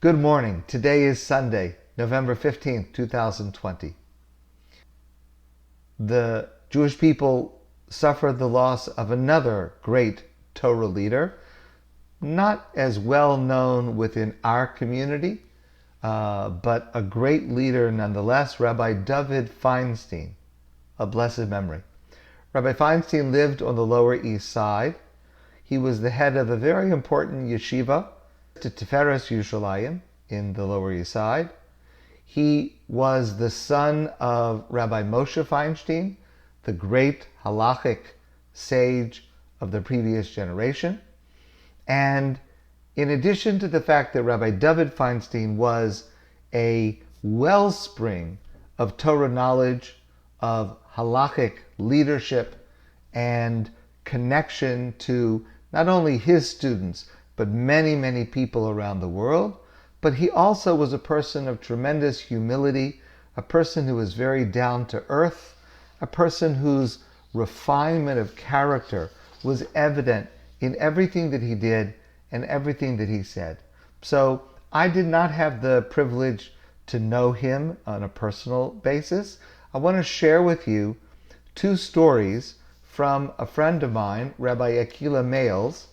Good morning. Today is Sunday, November 15th, 2020. The Jewish people suffered the loss of another great Torah leader, not as well known within our community, but a great leader nonetheless, Rabbi Dovid Feinstein, of blessed memory. Rabbi Feinstein lived on the Lower East Side. He was the head of a very important yeshiva, to Tiferes Yerushalayim in the Lower East Side. He was the son of Rabbi Moshe Feinstein, the great halachic sage of the previous generation. And in addition to the fact that Rabbi Dovid Feinstein was a wellspring of Torah knowledge, of halachic leadership, and connection to not only his students, but many, many people around the world. But he also was a person of tremendous humility, a person who was very down to earth, a person whose refinement of character was evident in everything that he did and everything that he said. So I did not have the privilege to know him on a personal basis. I want to share with you two stories from a friend of mine, Rabbi Akiva Males,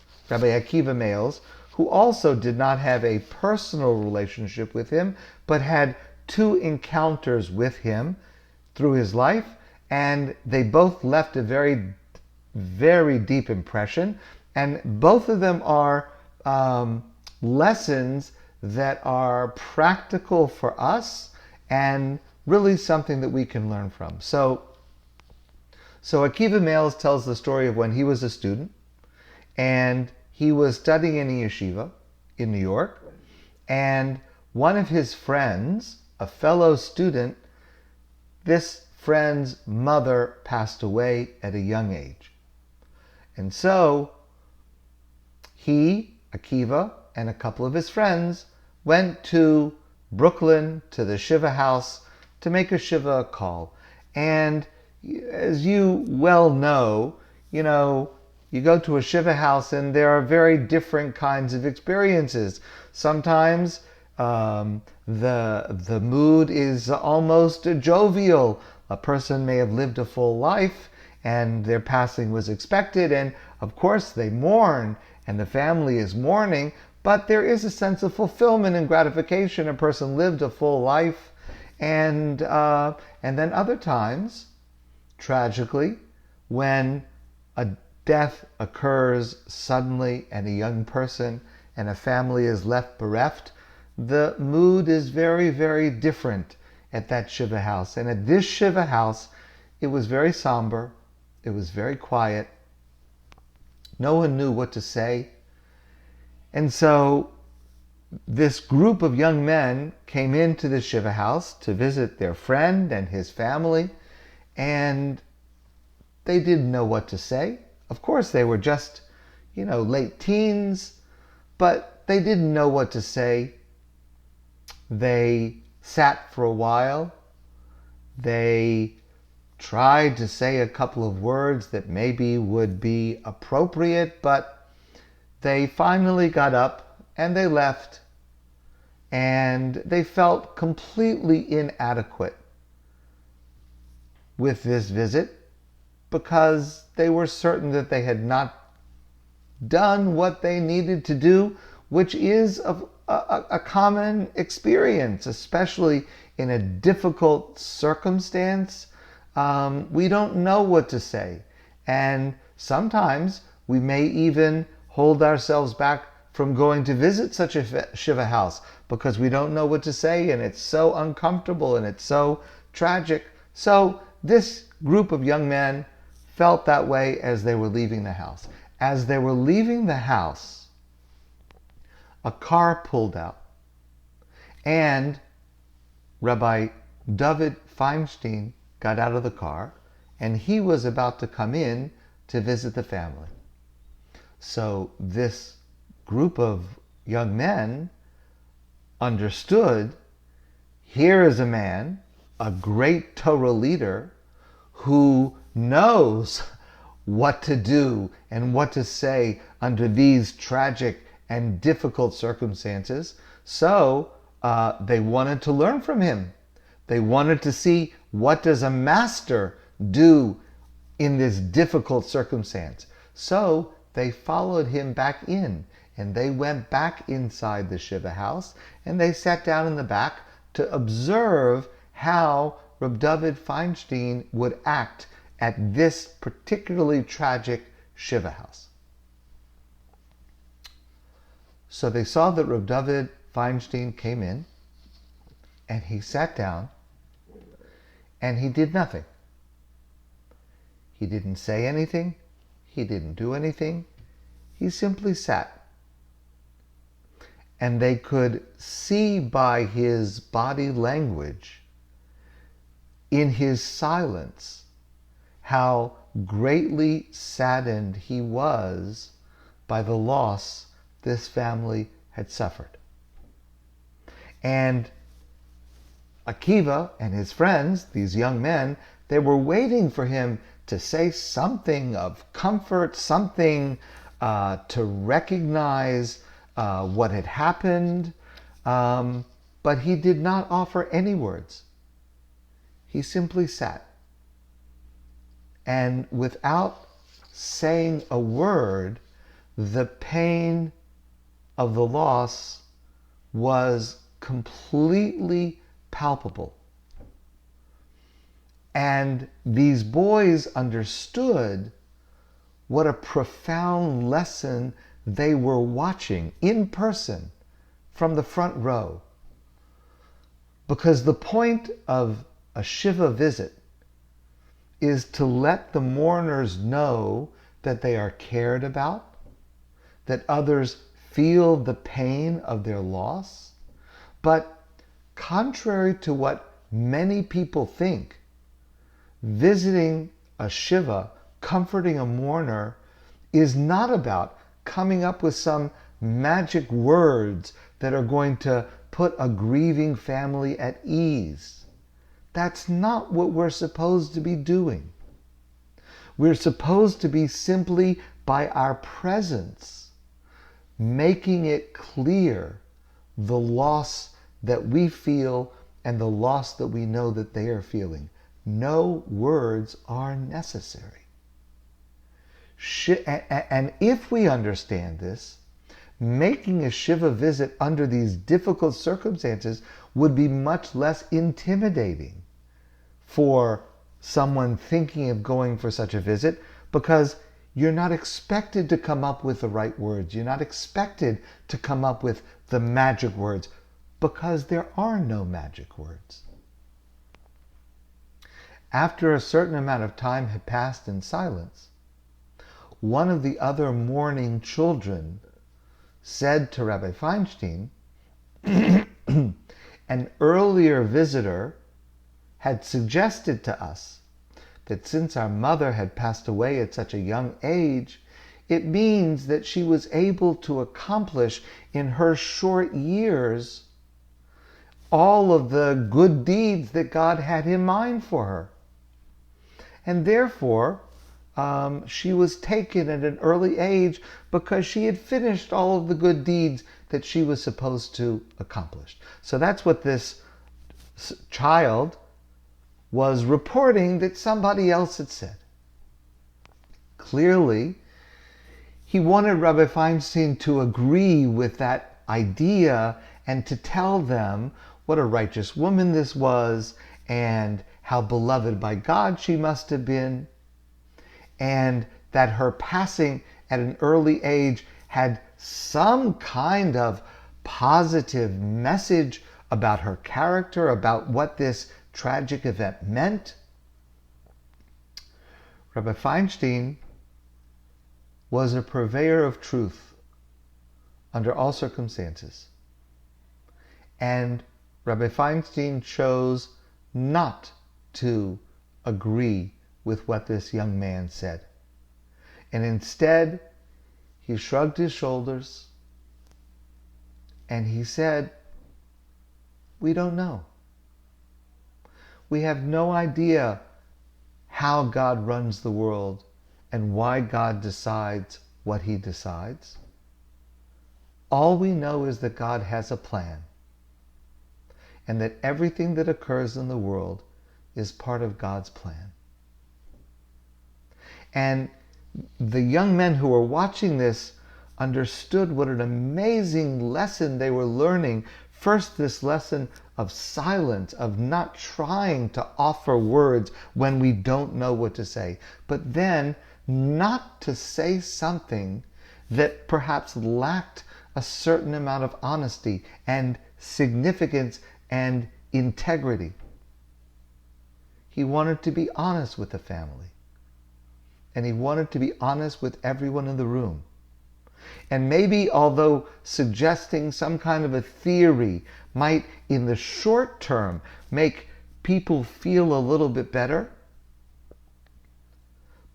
who also did not have a personal relationship with him, but had two encounters with him through his life, and they both left a very, very deep impression. And both of them are lessons that are practical for us and really something that we can learn from. So Akiva Males tells the story of when he was a student, and he was studying in a yeshiva in New York, and one of his friends, a fellow student, this friend's mother passed away at a young age. And so he, Akiva, and a couple of his friends went to Brooklyn to the Shiva house to make a Shiva call. And as you well know, you go to a Shiva house and there are very different kinds of experiences. Sometimes the mood is almost jovial. A person may have lived a full life and their passing was expected, and of course they mourn and the family is mourning, but there is a sense of fulfillment and gratification. A person lived a full life, and then other times, tragically, when a death occurs suddenly and a young person and a family is left bereft, the mood is very, very different at that Shiva house. And at this Shiva house, it was very somber, it was very quiet, no one knew what to say. And so this group of young men came into the Shiva house to visit their friend and his family, and they didn't know what to say. Of course, they were just, late teens, but they didn't know what to say. They sat for a while. They tried to say a couple of words that maybe would be appropriate, but they finally got up and they left, and they felt completely inadequate with this visit, because they were certain that they had not done what they needed to do, which is a common experience, especially in a difficult circumstance. We don't know what to say. And sometimes we may even hold ourselves back from going to visit such a Shiva house because we don't know what to say, and it's so uncomfortable and it's so tragic. So this group of young men felt that way as they were leaving the house. As they were leaving the house, a car pulled out, and Rabbi Dovid Feinstein got out of the car, and he was about to come in to visit the family. So this group of young men understood, here is a man, a great Torah leader, who knows what to do and what to say under these tragic and difficult circumstances. So they wanted to learn from him. They wanted to see, what does a master do in this difficult circumstance? So they followed him back in, and they went back inside the Shiva house, and they sat down in the back to observe how Rabbi Dovid Feinstein would act at this particularly tragic Shiva house. So they saw that Rabbi Dovid Feinstein came in, and he sat down, and he did nothing. He didn't say anything. He didn't do anything. He simply sat. And they could see by his body language, in his silence, how greatly saddened he was by the loss this family had suffered. And Akiva and his friends, these young men, they were waiting for him to say something of comfort, something to recognize what had happened, but he did not offer any words. He simply sat. And without saying a word, the pain of the loss was completely palpable. And these boys understood what a profound lesson they were watching in person from the front row. Because the point of a Shiva visit is to let the mourners know that they are cared about, that others feel the pain of their loss. But contrary to what many people think, visiting a Shiva, comforting a mourner, is not about coming up with some magic words that are going to put a grieving family at ease. That's not what we're supposed to be doing. We're supposed to be simply, by our presence, making it clear the loss that we feel and the loss that we know that they are feeling. No words are necessary. And if we understand this, making a Shiva visit under these difficult circumstances would be much less intimidating for someone thinking of going for such a visit, because you're not expected to come up with the right words. You're not expected to come up with the magic words, because there are no magic words. After a certain amount of time had passed in silence, one of the other mourning children said to Rabbi Feinstein, an earlier visitor had suggested to us that since our mother had passed away at such a young age, it means that she was able to accomplish in her short years all of the good deeds that God had in mind for her. And therefore, she was taken at an early age because she had finished all of the good deeds that she was supposed to accomplish. So that's what this child was reporting that somebody else had said. Clearly, he wanted Rabbi Feinstein to agree with that idea and to tell them what a righteous woman this was and how beloved by God she must have been, and that her passing at an early age had some kind of positive message about her character, about what this tragic event meant. Rabbi Feinstein was a purveyor of truth under all circumstances. And Rabbi Feinstein chose not to agree with what this young man said. And instead, he shrugged his shoulders and he said, "We don't know. We have no idea how God runs the world and why God decides what he decides. All we know is that God has a plan, and that everything that occurs in the world is part of God's plan. And the young men who were watching this understood what an amazing lesson they were learning. First, this lesson of silence, of not trying to offer words when we don't know what to say, but then not to say something that perhaps lacked a certain amount of honesty and significance and integrity. He wanted to be honest with the family. And he wanted to be honest with everyone in the room. And maybe, although suggesting some kind of a theory might, in the short term, make people feel a little bit better,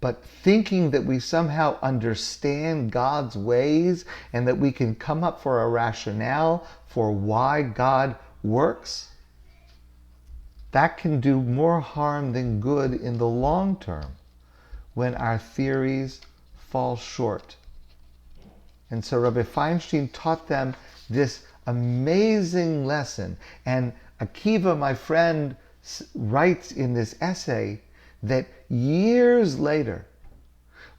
but thinking that we somehow understand God's ways and that we can come up for a rationale for why God works, that can do more harm than good in the long term when our theories fall short. And so Rabbi Feinstein taught them this amazing lesson. And Akiva, my friend, writes in this essay that years later,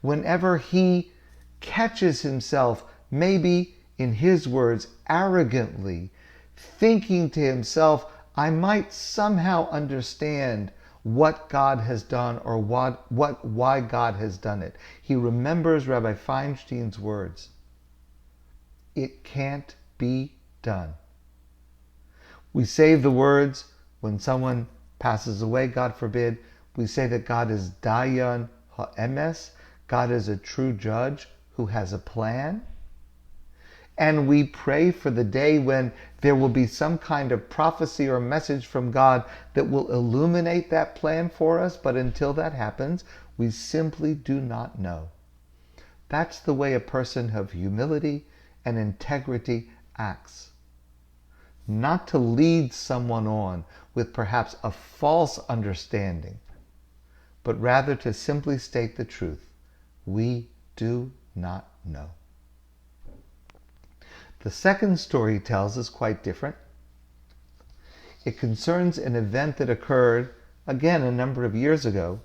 whenever he catches himself, maybe in his words, arrogantly, thinking to himself, I might somehow understand what God has done or why God has done it. He remembers Rabbi Feinstein's words. It can't be done. We say the words when someone passes away, God forbid. We say that God is Dayan Ha'emes. God is a true judge who has a plan. And we pray for the day when there will be some kind of prophecy or message from God that will illuminate that plan for us. But until that happens, we simply do not know. That's the way a person of humility and integrity acts. Not to lead someone on with perhaps a false understanding, but rather to simply state the truth. We do not know. The second story he tells is quite different. It concerns an event that occurred, again, a number of years ago.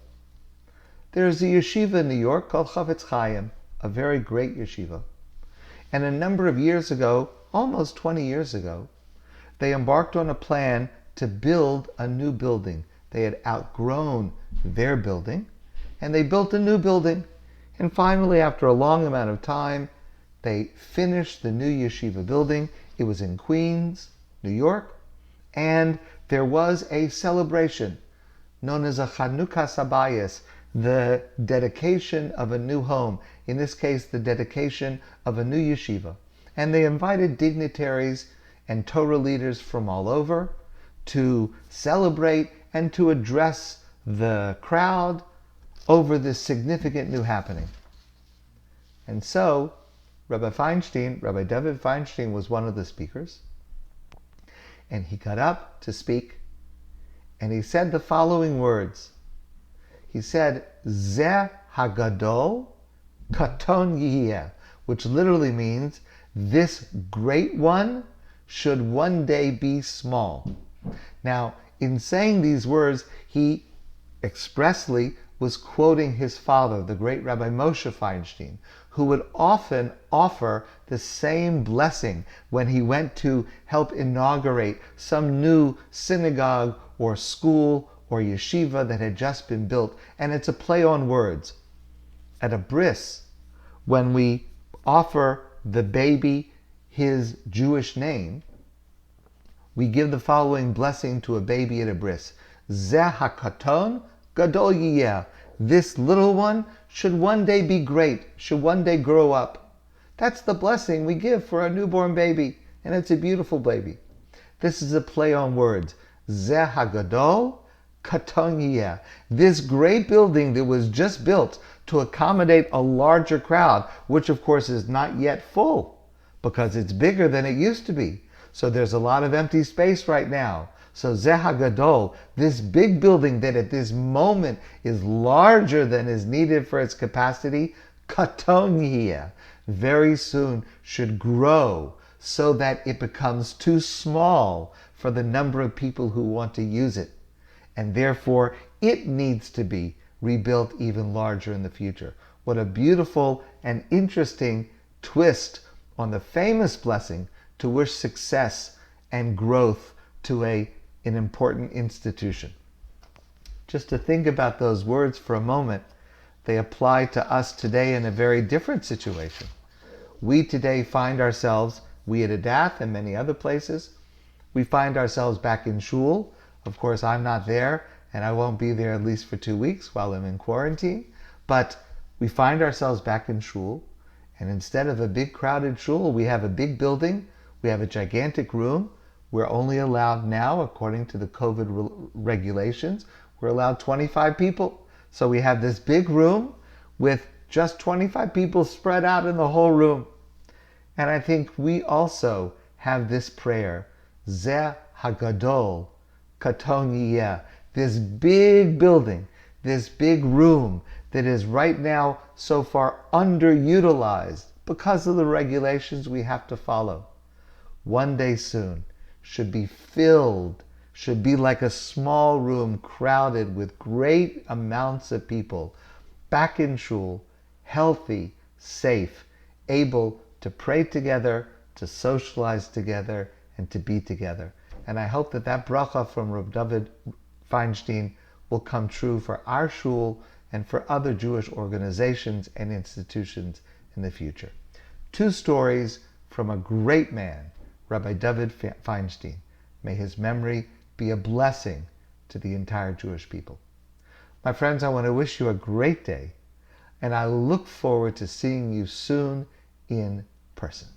There's a yeshiva in New York called Chavetz Chaim, a very great yeshiva. And a number of years ago, almost 20 years ago, they embarked on a plan to build a new building. They had outgrown their building, and they built a new building. And finally, after a long amount of time, they finished the new yeshiva building. It was in Queens, New York, and there was a celebration known as a Chanukah Sabayis, the dedication of a new home, in this case the dedication of a new yeshiva. And they invited dignitaries and Torah leaders from all over to celebrate and to address the crowd over this significant new happening. And so Rabbi Dovid Feinstein was one of the speakers, and he got up to speak, and he said the following words. He said, Zeh hagadol katon yiyeh, which literally means, this great one should one day be small. Now, in saying these words, he expressly was quoting his father, the great Rabbi Moshe Feinstein, who would often offer the same blessing when he went to help inaugurate some new synagogue or school or yeshiva that had just been built. And it's a play on words. At a bris, when we offer the baby his Jewish name, we give the following blessing to a baby at a bris. Zeh hakaton gadol yiyeh. This little one should one day be great, should one day grow up. That's the blessing we give for a newborn baby, and it's a beautiful baby. This is a play on words. Zeh hagadol katon yiyeh. This great building that was just built to accommodate a larger crowd, which of course is not yet full, because it's bigger than it used to be. So there's a lot of empty space right now. So Zeh HaGadol, this big building that at this moment is larger than is needed for its capacity, katon yiyeh, very soon should grow so that it becomes too small for the number of people who want to use it. And therefore, it needs to be rebuilt even larger in the future. What a beautiful and interesting twist on the famous blessing to wish success and growth to an important institution. Just to think about those words for a moment, they apply to us today in a very different situation. We today find ourselves, we at Adath and many other places, we find ourselves back in shul. Of course, I'm not there, and I won't be there at least for 2 weeks while I'm in quarantine. But we find ourselves back in shul, and instead of a big crowded shul, we have a big building, we have a gigantic room. We're only allowed now, according to the COVID regulations, we're allowed 25 people. So we have this big room with just 25 people spread out in the whole room. And I think we also have this prayer, Zeh Hagadol Katon Yiyeh, this big building, this big room that is right now so far underutilized because of the regulations we have to follow. One day soon should be filled, should be like a small room crowded with great amounts of people back in shul, healthy, safe, able to pray together, to socialize together, and to be together. And I hope that that bracha from Rabbi Dovid Feinstein will come true for our shul and for other Jewish organizations and institutions in the future. 2 stories from a great man, Rabbi Dovid Feinstein. May his memory be a blessing to the entire Jewish people. My friends, I want to wish you a great day, and I look forward to seeing you soon in person.